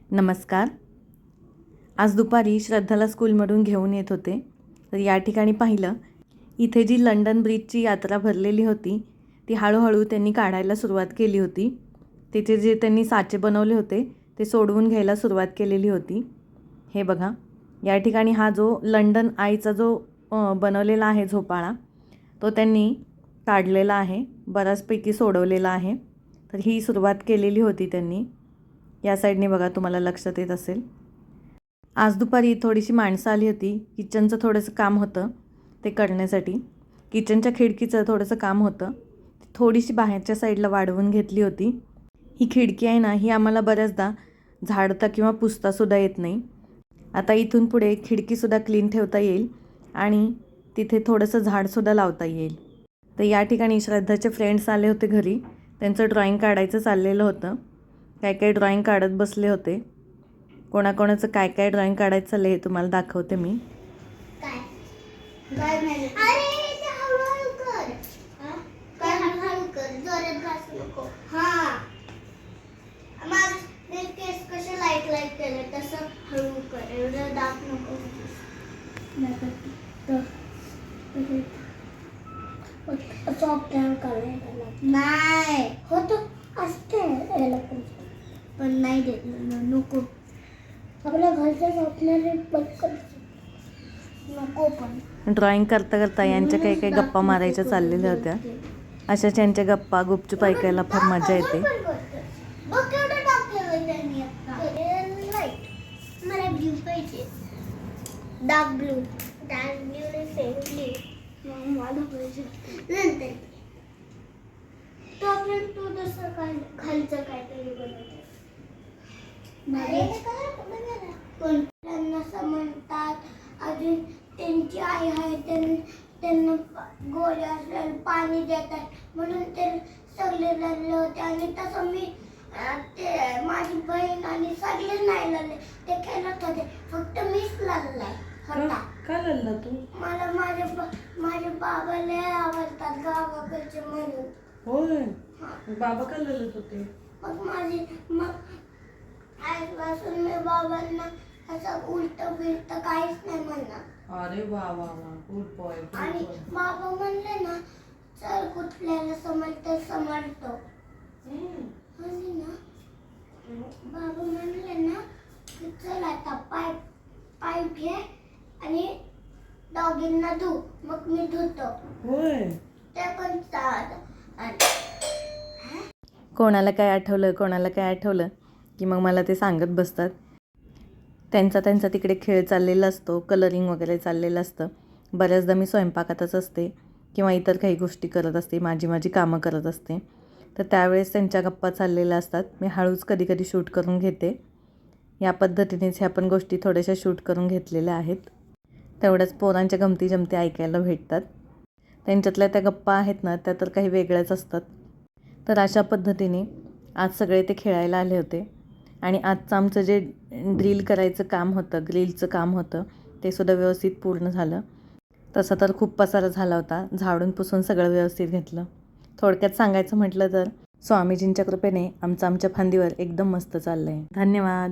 नमस्कार. आज दुपारी श्रद्धाला स्कूलमधून घेऊन येत होते, तर या ठिकाणी पाहिलं, इथे जी लंडन ब्रिजची यात्रा भरलेली होती ती हळूहळू त्यांनी काढायला सुरुवात केली होती. तिथे जे त्यांनी साचे बनवले होते ते सोडवून घ्यायला सुरुवात केलेली होती. हे बघा, या ठिकाणी हा जो लंडन आयचा जो बनवलेला आहे झोपाळा, तो त्यांनी काढलेला आहे, बऱ्याचपैकी सोडवलेला आहे. तर ही सुरुवात केलेली होती त्यांनी. या साईडने बघा, तुम्हाला लक्षात येत असेल. आज दुपारी थोडीशी माणसं आली होती. किचनचं थोडंसं काम होतं ते करण्यासाठी. किचनच्या खिडकीचं थोडंसं काम होतं, थोडीशी बाहेरच्या साईडला वाढवून घेतली होती. ही खिडकी आहे ना, ही आम्हाला बऱ्याचदा झाडता किंवा पुसतासुद्धा येत नाही. आता इथून पुढे खिडकीसुद्धा क्लीन ठेवता येईल आणि तिथे थोडंसं झाडसुद्धा लावता येईल. तर या ठिकाणी श्रद्धाचे फ्रेंड्स आले होते घरी. त्यांचं ड्रॉइंग काढायचं चाललेलं होतं. काय काय ड्रॉइंग काढत बसले होते. कोणाकोणाचं काय काय ड्रॉइंग काढायचं चाललं हे तुम्हाला दाखवते मी. नाही होतो असते याला पण नाही देत नको. आपल्या घरच्या स्वप्नाने पटकन नको. पण ड्रॉइंग करता करता यांच्या काही काही गप्पा मारायच्या चाललेल्या होत्या. अशाच यांच्या गप्पा गुपचूप ऐकायला फार मजा येते. मला ब्लू पाहिजे, डार्क ब्लू. डार्क ब्लू ने फेवली मला पाहिजे नंतर. तू दुसरं काय खालचं काहीतरी बनवते. कोणत्यांना म्हणतात, अजून त्यांची आई आहे, त्यांना गोळ्या पाणी देतात म्हणून ते सगळे रडले होते. आणि तसं मी ते माझी बहीण आणि सगळे नाही लढले, ते खेळत होते, फक्त मीच लढलाय होता. का लढला तू? मला माझे बाबा लय आवडतात गावाकडचे म्हणून. होय, बाबा का लढत होते? मग आजपासून मी बाबांना असं उलट बिलट काहीच नाही म्हणणार. अरे वा वा वा, गुड बॉय. आणि बाबा म्हणले ना, चल कुठल्याला समजतं समजतो. आणि ना बाबा म्हणले ना की चल आता पाईप घे आणि डॉगींना धु. मग मी धुतो. होय, ते पण चालतं. कोणाला काय आठवलं की मग मला ते सांगत बसतात. त्यांचा तिकडे खेळ चाललेला असतो, कलरिंग वगैरे चाललेलं असतं. बऱ्याचदा मी स्वयंपाकातच असते किंवा इतर काही गोष्टी करत असते, माझी कामं करत असते. तर त्यावेळेस त्यांच्या गप्पा चाललेल्या असतात. मी हळूच कधी शूट करून घेते. या पद्धतीनेच ह्या पण गोष्टी थोड्याशा शूट करून घेतलेल्या आहेत. तेवढ्याच पोरांच्या गमती जमती ऐकायला भेटतात. त्यांच्यातल्या त्या गप्पा आहेत ना, त्या तर काही वेगळ्याच असतात. तर अशा पद्धतीने आज सगळे ते खेळायला आले होते. आणि आजचं आमचं जे ग्रिलचं काम होतं ते सुद्धा व्यवस्थित पूर्ण झालं. तसं तर खूप पसारा झाला होता, झाडून पुसून सगळं व्यवस्थित घेतलं. थोडक्यात सांगायचं म्हटलं तर स्वामीजींच्या कृपेने आमच्या फांदीवर एकदम मस्त चाललं आहे. धन्यवाद.